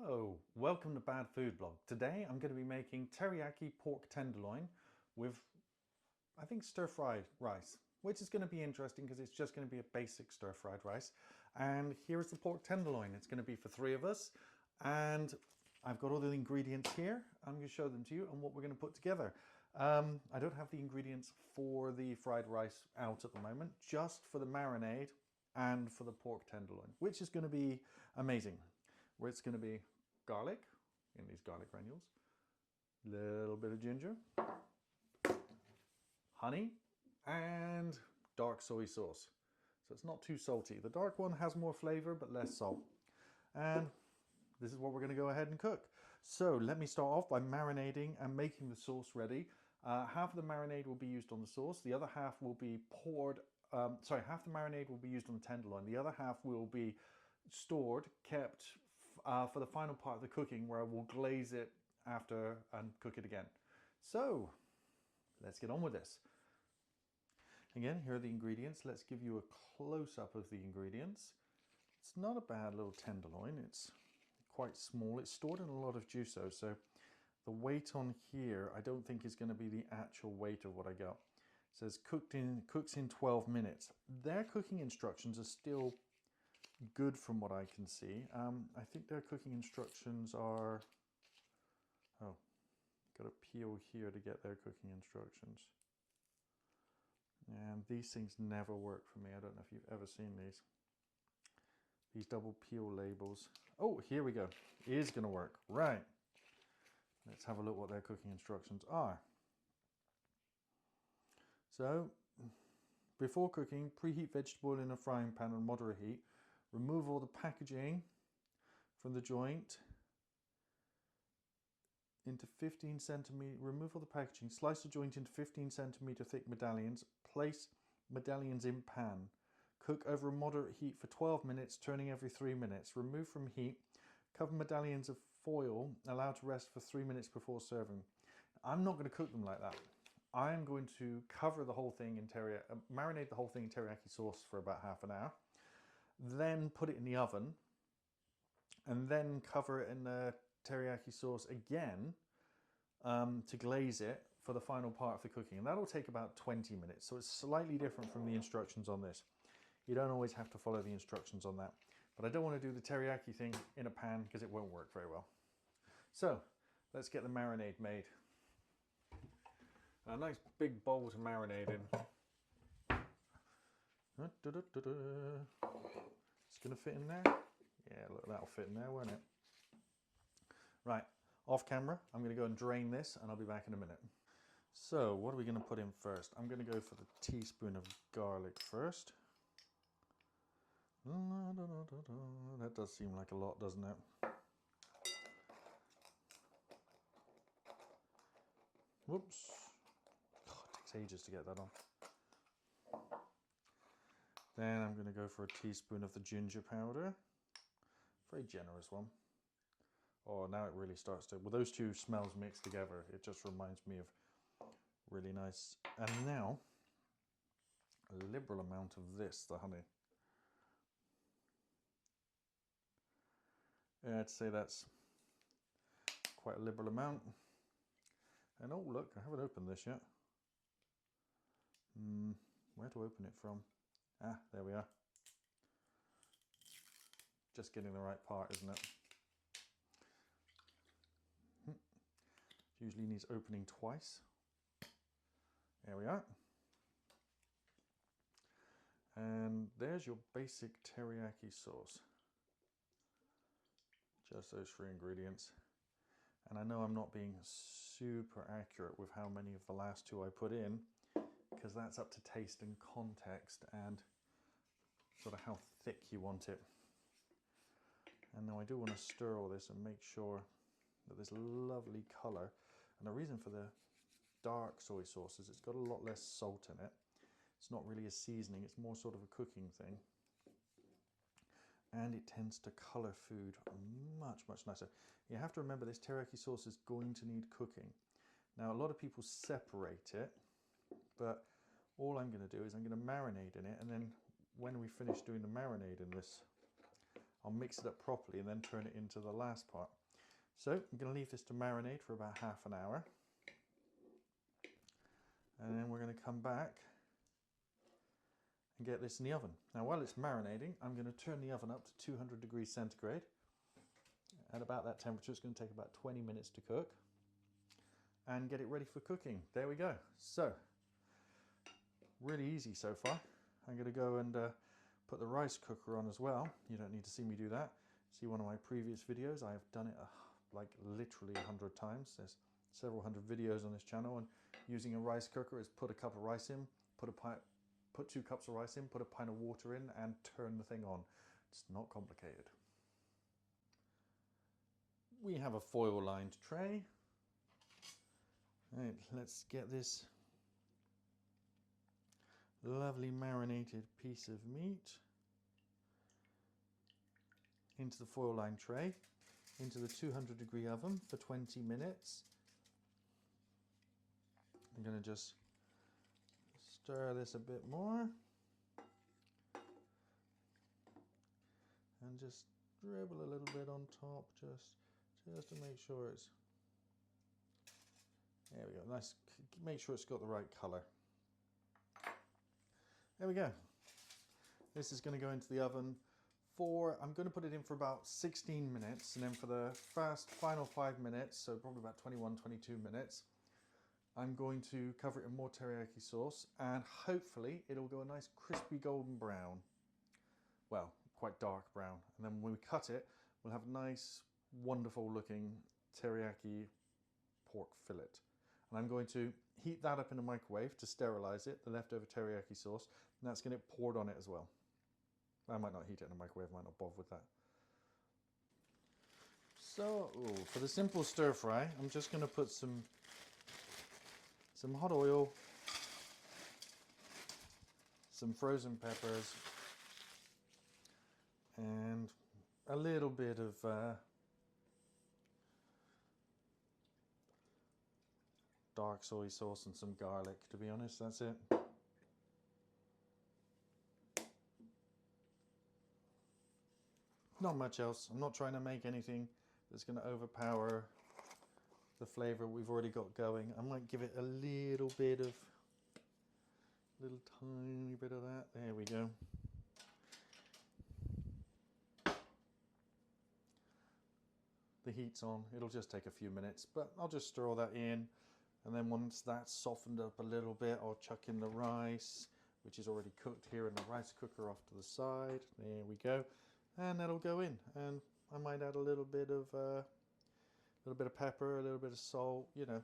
Hello, welcome to Bad Food Blog. Today I'm going to be making teriyaki pork tenderloin with, I think, stir-fried rice, which is going to be interesting because it's just going to be a basic stir-fried rice. And here's the pork tenderloin. It's going to be for 3 of us. And I've got all the ingredients here. I'm going to show them to you and what we're going to put together. I don't have the ingredients for the fried rice out at the moment, just for the marinade and for the pork tenderloin, which is going to be amazing. Where it's going to be garlic in these garlic granules, a little bit of ginger, honey, and dark soy sauce. So it's not too salty. The dark one has more flavor but less salt. And this is what we're going to go ahead and cook. So let me start off by marinating and making the sauce ready. Half of the marinade will be used on the sauce. The other half will be poured, half the marinade will be used on the tenderloin. The other half will be stored, kept for the final part of the cooking, where I will glaze it after and cook it again. So let's get on with this. Again, here are the ingredients. Let's give you a close-up of the ingredients. It's not a bad little tenderloin. It's quite small. It's stored in a lot of juice though, so the weight on here I don't think is going to be the actual weight of what I got. It says cooks in 12 minutes. Their cooking instructions are still good from what I can see. I think their cooking instructions are, oh, got to peel here to get their cooking instructions. And these things never work for me. I don't know if you've ever seen these double peel labels. Oh, here we go. It is going to work. Right. Let's have a look what their cooking instructions are. So, before cooking, preheat vegetable in a frying pan on moderate heat. Remove all the packaging from the joint into 15 centimeter. Remove all the packaging. Slice the joint into 15 centimeter thick medallions. Place medallions in pan. Cook over a moderate heat for 12 minutes, turning every 3 minutes. Remove from heat. Cover medallions of foil. Allow to rest for 3 minutes before serving. I'm not going to cook them like that. I'm going to cover the whole thing in marinate the whole thing in teriyaki sauce for about half an hour. Then put it in the oven and then cover it in the teriyaki sauce again to glaze it for the final part of the cooking. And that'll take about 20 minutes. So it's slightly different from the instructions on this. You don't always have to follow the instructions on that. But I don't want to do the teriyaki thing in a pan because it won't work very well. So let's get the marinade made. A nice big bowl to marinate in. It's going to fit in there. Yeah, look, that'll fit in there, won't it? Right, off camera, I'm going to go and drain this and I'll be back in a minute. So, what are we going to put in first? I'm going to go for the teaspoon of garlic first. That does seem like a lot, doesn't it? Whoops. Oh, it takes ages to get that on. Then I'm going to go for a teaspoon of the ginger powder. Very generous one. Oh, now it really starts to... Well, those two smells mixed together, it just reminds me of really nice... And now, a liberal amount of this, the honey. I'd say that's quite a liberal amount. And oh, look, I haven't opened this yet. Where to open it from? Ah, there we are. Just getting the right part, isn't it? Usually needs opening twice. There we are. And there's your basic teriyaki sauce. Just those 3 ingredients. And I know I'm not being super accurate with how many of the last 2 I put in, because that's up to taste and context and sort of how thick you want it. And now I do want to stir all this and make sure that this lovely colour, and the reason for the dark soy sauce is it's got a lot less salt in it. It's not really a seasoning, it's more sort of a cooking thing. And it tends to colour food much, much nicer. You have to remember this teriyaki sauce is going to need cooking. Now a lot of people separate it, but all I'm going to do is I'm going to marinate in it, and then when we finish doing the marinade in this, I'll mix it up properly and then turn it into the last part. So I'm going to leave this to marinate for about half an hour. And then we're going to come back and get this in the oven. Now while it's marinating, I'm going to turn the oven up to 200 degrees centigrade. At about that temperature, it's going to take about 20 minutes to cook. And get it ready for cooking. There we go. So, really easy so far. I'm going to go and put the rice cooker on as well. You don't need to see me do that. See one of my previous videos. I have done it like literally 100 times. There's several hundred videos on this channel, and using a rice cooker is put a cup of rice in, put 2 cups of rice in, put a pint of water in, and turn the thing on. It's not complicated. We have a foil lined tray. Right, let's get this lovely marinated piece of meat into the foil lined tray, into the 200 degree oven for 20 minutes. I'm going to just stir this a bit more and just dribble a little bit on top just to make sure it's, there we go, nice, make sure it's got the right color. There we go. This is going to go into the oven for, I'm going to put it in for about 16 minutes, and then for the final 5 minutes, so probably about 21, 22 minutes, I'm going to cover it in more teriyaki sauce, and hopefully it'll go a nice crispy golden brown. Well, quite dark brown. And then when we cut it, we'll have a nice, wonderful looking teriyaki pork fillet. And I'm going to heat that up in the microwave to sterilize it, the leftover teriyaki sauce, and that's going to get poured on it as well. I might not heat it in the microwave, might not bother with that. So, for the simple stir fry, I'm just going to put some hot oil, some frozen peppers, and a little bit of dark soy sauce and some garlic. To be honest, that's it. Not much else. I'm not trying to make anything that's going to overpower the flavor we've already got going. I might give it a little tiny bit of that. There we go. The heat's on. It'll just take a few minutes, but I'll just stir all that in, and then once that's softened up a little bit, I'll chuck in the rice, which is already cooked here in the rice cooker off to the side. There we go, and that'll go in. And I might add a little bit of pepper, a little bit of salt, you know,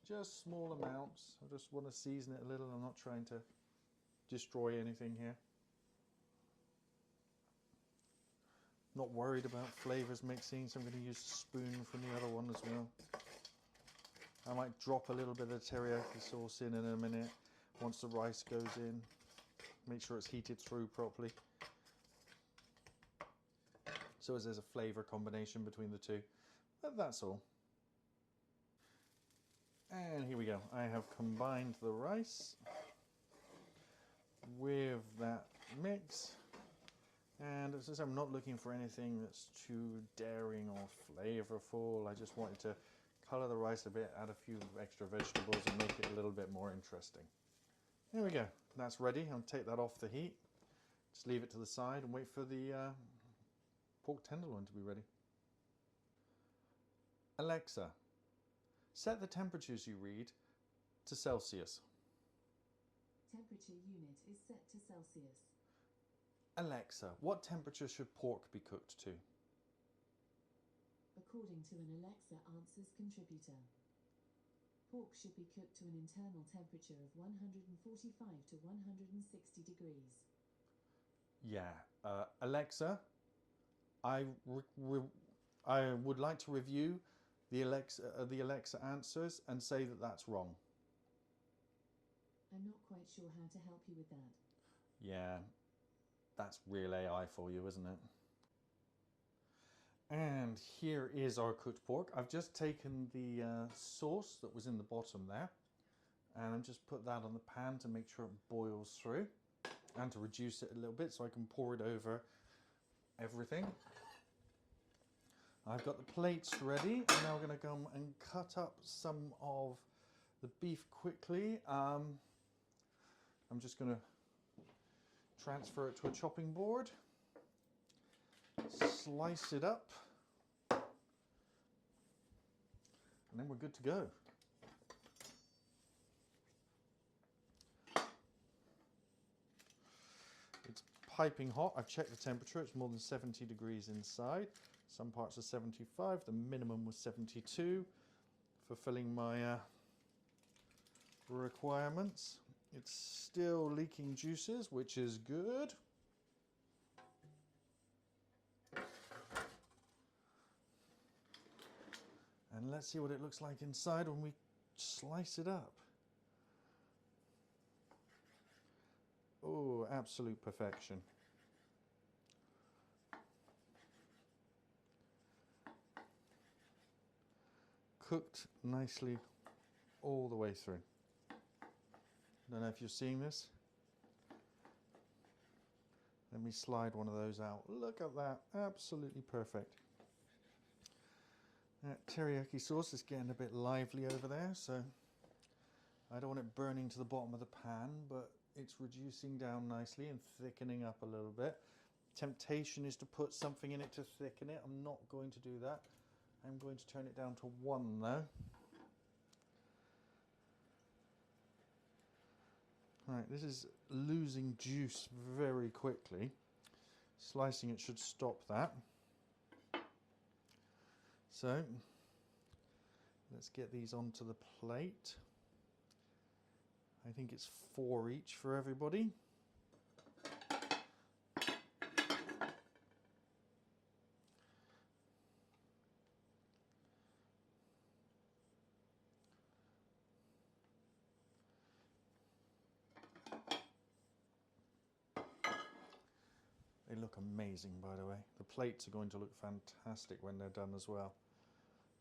just small amounts. I just want to season it a little. I'm not trying to destroy anything here. Not worried about flavors mixing, so I'm going to use a spoon from the other one as well. I might drop a little bit of teriyaki sauce in a minute once the rice goes in. Make sure it's heated through properly, so as there's a flavor combination between the two. But that's all. And here we go. I have combined the rice with that mix. And as I said, I'm not looking for anything that's too daring or flavorful. I just wanted to color the rice a bit, add a few extra vegetables, and make it a little bit more interesting. There we go. That's ready. I'll take that off the heat. Just leave it to the side and wait for the pork tenderloin to be ready. Alexa, set the temperatures you read to Celsius. Temperature unit is set to Celsius. Alexa, what temperature should pork be cooked to? According to an Alexa Answers contributor, pork should be cooked to an internal temperature of 145 to 160 degrees. Yeah, Alexa, I would like to review the Alexa Answers and say that that's wrong. I'm not quite sure how to help you with that. Yeah, that's real AI for you, isn't it? And here is our cooked pork. I've just taken the sauce that was in the bottom there, and I've just put that on the pan to make sure it boils through and to reduce it a little bit so I can pour it over everything. I've got the plates ready, and now we're going to come and cut up some of the beef quickly. I'm just going to transfer it to a chopping board, slice it up, and then we're good to go. It's piping hot. I've checked the temperature. It's more than 70 degrees inside. Some parts are 75. The minimum was 72, fulfilling my requirements. It's still leaking juices, which is good. And let's see what it looks like inside when we slice it up. Oh, absolute perfection. Cooked nicely all the way through. Don't know if you're seeing this. Let me slide one of those out. Look at that, absolutely perfect. That teriyaki sauce is getting a bit lively over there, so I don't want it burning to the bottom of the pan, but it's reducing down nicely and thickening up a little bit. Temptation is to put something in it to thicken it. I'm not going to do that. I'm going to turn it down to 1 though. Right, this is losing juice very quickly. Slicing it should stop that. So, let's get these onto the plate. I think it's 4 each for everybody. They look amazing, by the way. The plates are going to look fantastic when they're done as well.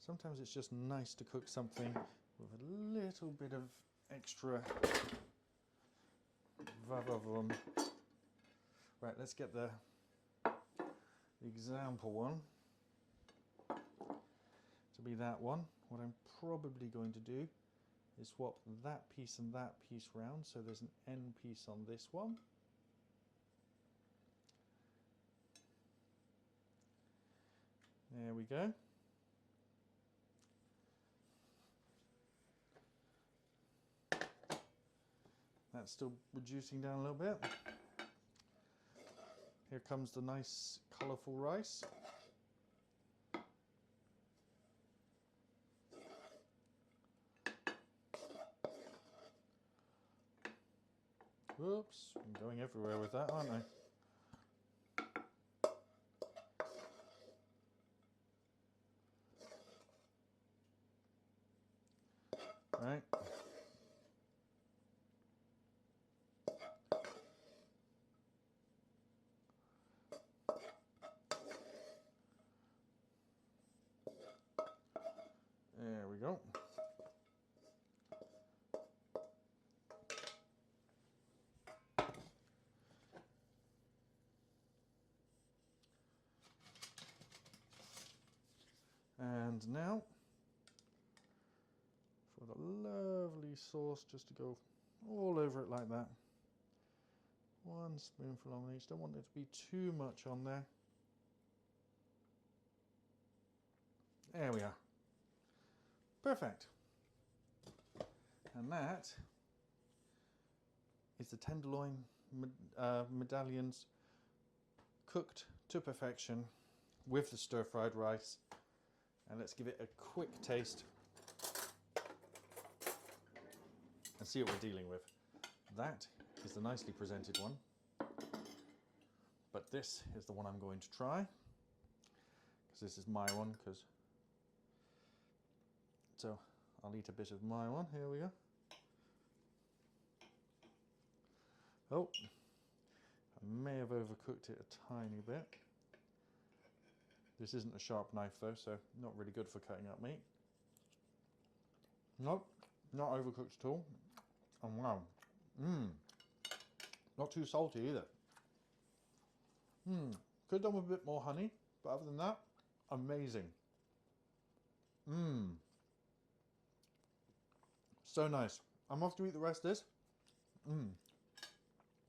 Sometimes it's just nice to cook something with a little bit of extra va-va-vum. Right, let's get the example one to be that one. What I'm probably going to do is swap that piece and that piece round, so there's an end piece on this one. There we go. That's still reducing down a little bit. Here comes the nice colourful rice. Whoops, I'm going everywhere with that, aren't I? Right. There we go. And now for the lovely sauce, just to go all over it like that. 1 spoonful on each. Don't want there to be too much on there. There we are. Perfect. And that is the tenderloin medallions cooked to perfection with the stir-fried rice. And let's give it a quick taste and see what we're dealing with. That is the nicely presented one, but this is the one I'm going to try, because this is my one. So I'll eat a bit of my one. Here we go. Oh, I may have overcooked it a tiny bit. This isn't a sharp knife though, so not really good for cutting up meat. Nope, not overcooked at all. And wow, not too salty either. Could have done with a bit more honey, but other than that, amazing. Mmm. So nice. I'm off to eat the rest of this. Mmm.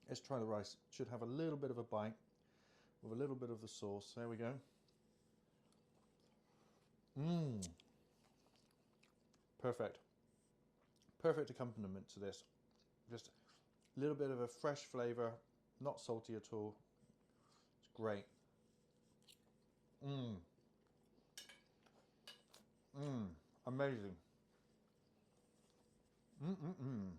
Let's try the rice. Should have a little bit of a bite with a little bit of the sauce. There we go. Mmm. Perfect. Perfect accompaniment to this. Just a little bit of a fresh flavour, not salty at all. It's great. Mmm. Mmm. Amazing. Mmm.